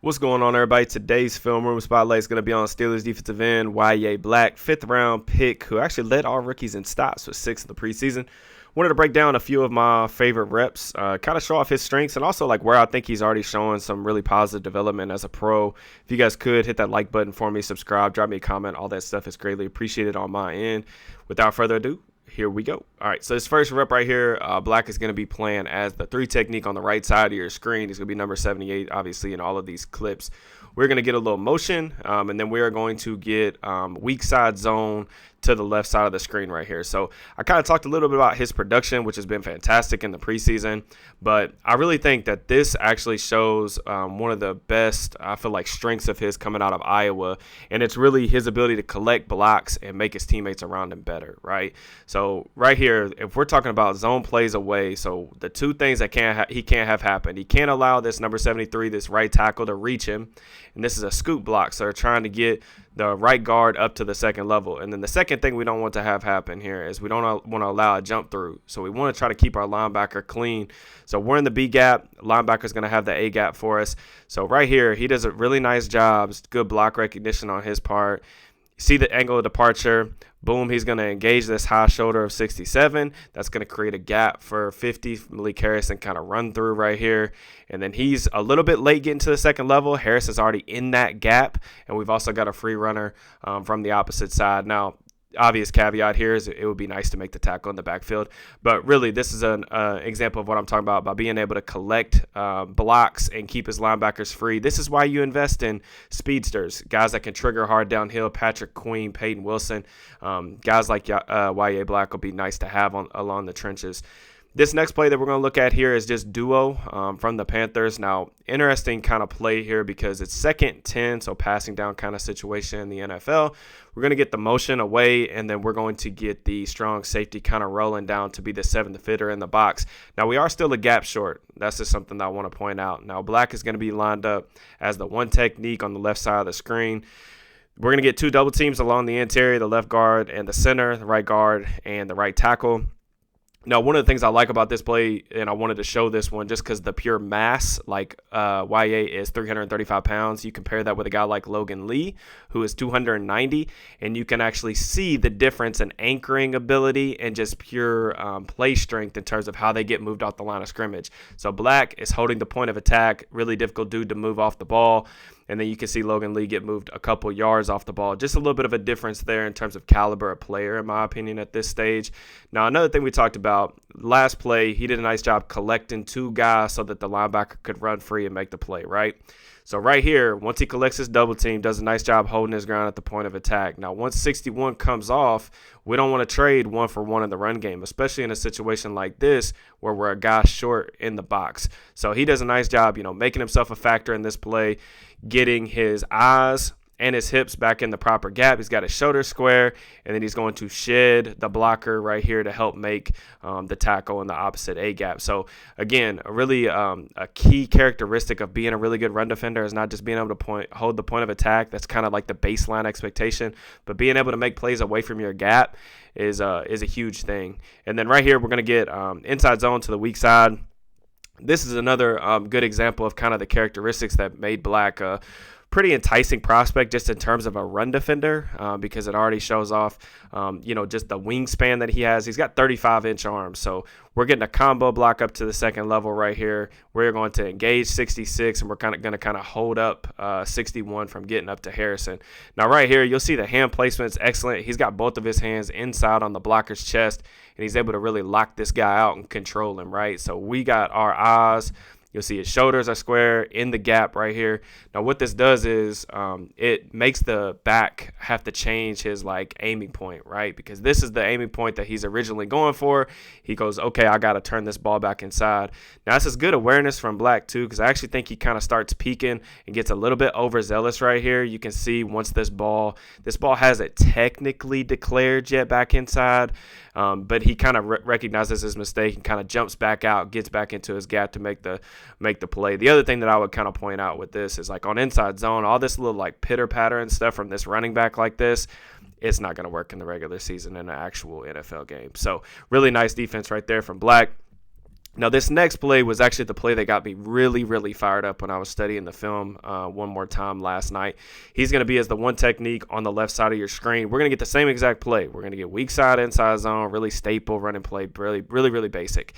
What's going on, everybody? Today's film room spotlight is going to be on Steelers defensive end Yahya Black, fifth round pick, who actually led all rookies in stops with 6 in the preseason. Wanted to break down a few of my favorite reps, kind of show off his strengths, and also like where I think he's already showing some really positive development as a pro. If you guys could hit that like button for me, subscribe, drop me a comment, all that stuff is greatly appreciated on my end. Without further ado, here we go. All right, so this first rep right here, Black is going to be playing as the 3 technique on the right side of your screen. He's going to be number 78, obviously, in all of these clips. We're going to get a little motion, and then we are going to get weak side zone to the left side of the screen right here. So I kind of talked a little bit about his production, which has been fantastic in the preseason, but I really think that this actually shows one of the best, I feel like, strengths of his coming out of Iowa, and it's really his ability to collect blocks and make his teammates around him better, right? So right here, if we're talking about zone plays away, so the two things that he can't have happen, he can't allow this number 73, this right tackle, to reach him, and this is a scoop block, so they're trying to get the right guard up to the second level. And then the second thing we don't want to have happen here is we don't want to allow a jump through. So we want to try to keep our linebacker clean. So we're in the B gap. Linebacker's going to have the A gap for us. So right here, he does a really nice job. It's good block recognition on his part. See the angle of departure. Boom, he's going to engage this high shoulder of 67. That's going to create a gap for 50. Malik Harris and kind of run through right here. And then he's a little bit late getting to the second level. Harris is already in that gap. And we've also got a free runner from the opposite side. Now, obvious caveat here is it would be nice to make the tackle in the backfield, but really this is an example of what I'm talking about by being able to collect blocks and keep his linebackers free. This is why you invest in speedsters, guys that can trigger hard downhill. Patrick Queen, Peyton Wilson, guys like Yahya Black will be nice to have along the trenches. This next play that we're going to look at here is just duo from the Panthers. Now, interesting kind of play here because it's 2nd 10, so passing down kind of situation in the NFL. We're going to get the motion away, and then we're going to get the strong safety kind of rolling down to be the 7th fitter in the box. Now, we are still a gap short. That's just something that I want to point out. Now, Black is going to be lined up as the 1 technique on the left side of the screen. We're going to get 2 double teams along the interior, the left guard and the center, the right guard and the right tackle. Now, one of the things I like about this play, and I wanted to show this one just because the pure mass, like Yahya is 335 pounds. You compare that with a guy like Logan Lee, who is 290, and you can actually see the difference in anchoring ability and just pure play strength in terms of how they get moved off the line of scrimmage. So Black is holding the point of attack, really difficult dude to move off the ball. And then you can see Logan Lee get moved a couple yards off the ball. Just a little bit of a difference there in terms of caliber of player, in my opinion, at this stage. Now, another thing we talked about, last play, he did a nice job collecting 2 guys so that the linebacker could run free and make the play, right? So right here, once he collects his double team, does a nice job holding his ground at the point of attack. Now, once 61 comes off, we don't want to trade 1 for 1 in the run game, especially in a situation like this where we're a guy short in the box. So he does a nice job, making himself a factor in this play, getting his eyes and his hips back in the proper gap. He's got his shoulder square, and then he's going to shed the blocker right here to help make the tackle in the opposite A gap. So again, a really a key characteristic of being a really good run defender is not just being able to hold the point of attack. That's kind of like the baseline expectation, but being able to make plays away from your gap is a huge thing. And then right here, we're going to get inside zone to the weak side. This is another good example of kind of the characteristics that made Black pretty enticing prospect just in terms of a run defender because it already shows off, just the wingspan that he has. He's got 35-inch arms, so we're getting a combo block up to the second level right here. We're going to engage 66, and we're going to hold up 61 from getting up to Harrison. Now right here, you'll see the hand placement is excellent. He's got both of his hands inside on the blocker's chest, and he's able to really lock this guy out and control him, right? So we got our eyes. You'll see his shoulders are square in the gap right here. Now, what this does is it makes the back have to change his aiming point, right? Because this is the aiming point that he's originally going for. He goes, okay, I got to turn this ball back inside. Now, this is good awareness from Black too, because I actually think he kind of starts peaking and gets a little bit overzealous right here. You can see once this ball hasn't technically declared yet back inside, but he kind of recognizes his mistake and kind of jumps back out, gets back into his gap to make the play. The other thing that I would kind of point out with this is on inside zone, all this little pitter patter and stuff from this running back like this, it's not going to work in the regular season in an actual NFL game. So really nice defense right there from Black. Now, this next play was actually the play that got me really, really fired up when I was studying the film one more time last night. He's going to be as the one technique on the left side of your screen. We're going to get the same exact play. We're going to get weak side, inside zone, really staple running play, really, really, really basic.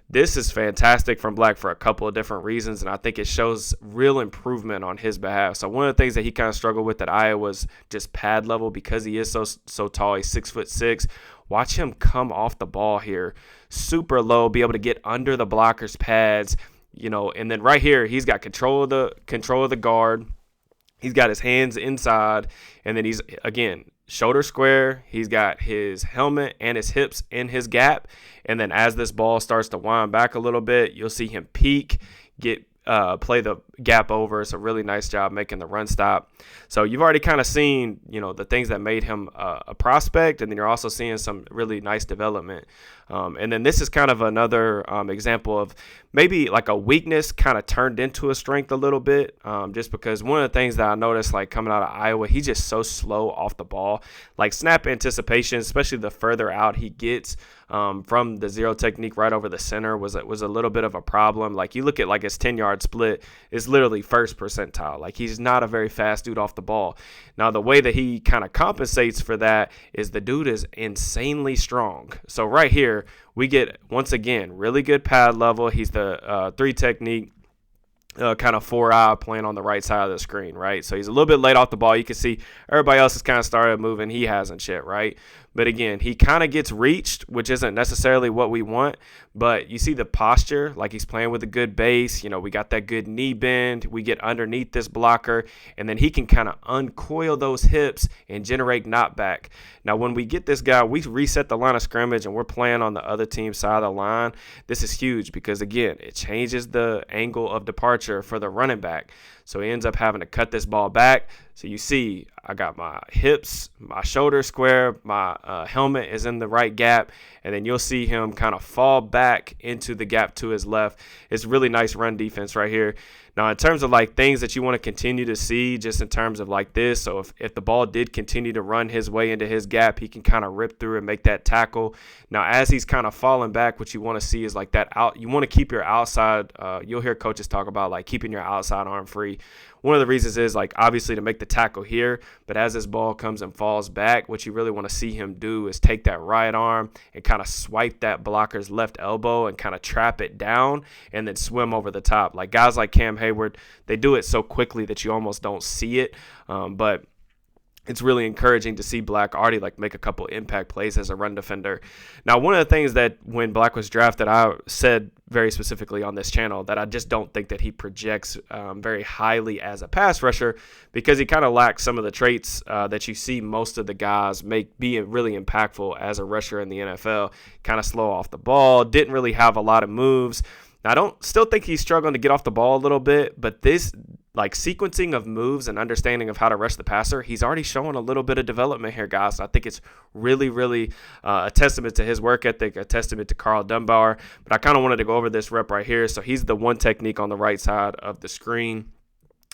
This is fantastic from Black for a couple of different reasons, and I think it shows real improvement on his behalf. So one of the things that he kind of struggled with at Iowa was just pad level because he is so tall. He's 6'6". Watch him come off the ball here, super low, be able to get under the blocker's pads, and then right here he's got control of the guard. He's got his hands inside, and then he's again shoulder square. He's got his helmet and his hips in his gap, and then as this ball starts to wind back a little bit, you'll see him peek, play the gap over. It's a really nice job making the run stop. So you've already kind of seen, the things that made him a prospect, and then you're also seeing some really nice development. And then this is kind of another example of maybe like a weakness kind of turned into a strength a little bit, just because one of the things that I noticed, like coming out of Iowa, he's just so slow off the ball. Like snap anticipation, especially the further out he gets from the zero technique right over the center was a little bit of a problem. Like you look at like his 10-yard split, it's literally first percentile. Like he's not a very fast dude off the ball. Now the way that he kind of compensates for that is the dude is insanely strong. So right here we get, once again, really good pad level. He's the 3 technique, kind of 4-eye playing on the right side of the screen, right? So he's a little bit late off the ball. You can see everybody else has kind of started moving. He hasn't yet, right? But again, he kind of gets reached, which isn't necessarily what we want. But you see the posture, like he's playing with a good base. We got that good knee bend. We get underneath this blocker, and then he can kind of uncoil those hips and generate knockback. Now, when we get this guy, we reset the line of scrimmage, and we're playing on the other team's side of the line. This is huge because, again, it changes the angle of departure for the running back. So he ends up having to cut this ball back. So you see, I got my hips, my shoulder square, my helmet is in the right gap, and then you'll see him kind of fall back into the gap to his left. It's really nice run defense right here. Now, in terms of like things that you want to continue to see, just in terms of like this, so if the ball did continue to run his way into his gap, he can kind of rip through and make that tackle. Now, as he's kind of falling back, what you want to see is like that out. You want to keep your outside. You'll hear coaches talk about like keeping your outside arm free. One of the reasons is like obviously to make the tackle here, but as this ball comes and falls back, what you really want to see him do is take that right arm and kind of swipe that blocker's left elbow and kind of trap it down and then swim over the top. Like guys like Cam Hayward, they do it so quickly that you almost don't see it, but it's really encouraging to see Black already like make a couple impact plays as a run defender. Now, one of the things that when Black was drafted, I said very specifically on this channel that I just don't think that he projects very highly as a pass rusher because he kind of lacks some of the traits that you see most of the guys be really impactful as a rusher in the NFL. Kind of slow off the ball, didn't really have a lot of moves. Now, I don't still think he's struggling to get off the ball a little bit, but this like sequencing of moves and understanding of how to rush the passer, he's already showing a little bit of development here, guys. I think it's really, really a testament to his work ethic, a testament to Carl Dunbar. But I kind of wanted to go over this rep right here. So he's the one technique on the right side of the screen.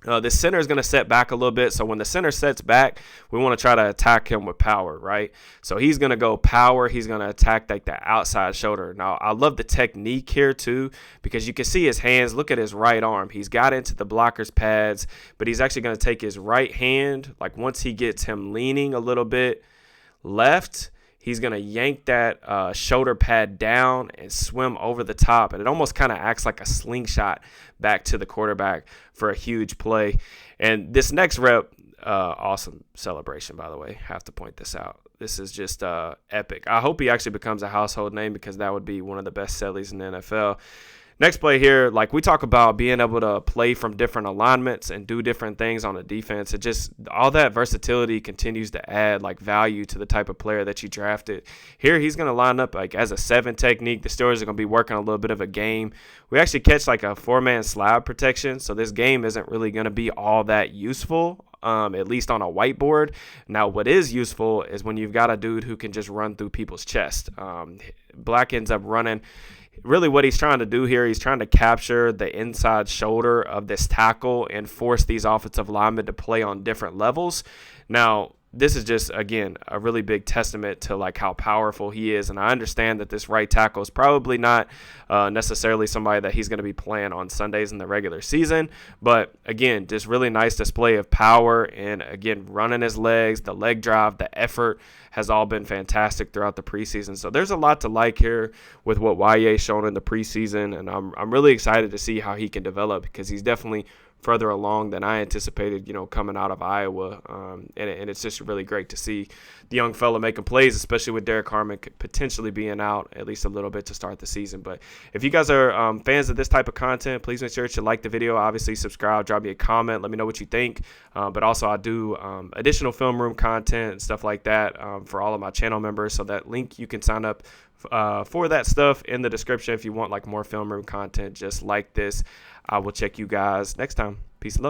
The center is going to set back a little bit. So when the center sets back, we want to try to attack him with power, right? So he's going to go power. He's going to attack like the outside shoulder. Now, I love the technique here too because you can see his hands. Look at his right arm. He's got into the blocker's pads, but he's actually going to take his right hand. Like once he gets him leaning a little bit left, he's going to yank that shoulder pad down and swim over the top. And it almost kind of acts like a slingshot back to the quarterback for a huge play. And this next rep, awesome celebration, by the way. Have to point this out. This is just epic. I hope he actually becomes a household name because that would be one of the best sellies in the NFL. Next play here, like we talk about being able to play from different alignments and do different things on the defense. It just, all that versatility continues to add like value to the type of player that you drafted. Here, he's going to line up like as a 7 technique. The Steelers are going to be working a little bit of a game. We actually catch like a 4-man slab protection. So this game isn't really going to be all that useful. At least on a whiteboard. Now, what is useful is when you've got a dude who can just run through people's chest. Black ends up running. Really what he's trying to do here, he's trying to capture the inside shoulder of this tackle and force these offensive linemen to play on different levels. Now, this is just, again, a really big testament to like how powerful he is. And I understand that this right tackle is probably not necessarily somebody that he's going to be playing on Sundays in the regular season. But again, just really nice display of power. And again, running his legs, the leg drive, the effort has all been fantastic throughout the preseason. So there's a lot to like here with what Yahya shown in the preseason. And I'm really excited to see how he can develop, because he's definitely further along than I anticipated, coming out of Iowa. And it's just really great to see the young fella making plays, especially with Derek Harmon potentially being out at least a little bit to start the season. But if you guys are fans of this type of content, please make sure to like the video. Obviously, subscribe, drop me a comment, let me know what you think. But also, I do additional film room content and stuff like that for all of my channel members. So that link, you can sign up for that stuff in the description if you want like more film room content just like this. I will check you guys next time. Peace and love.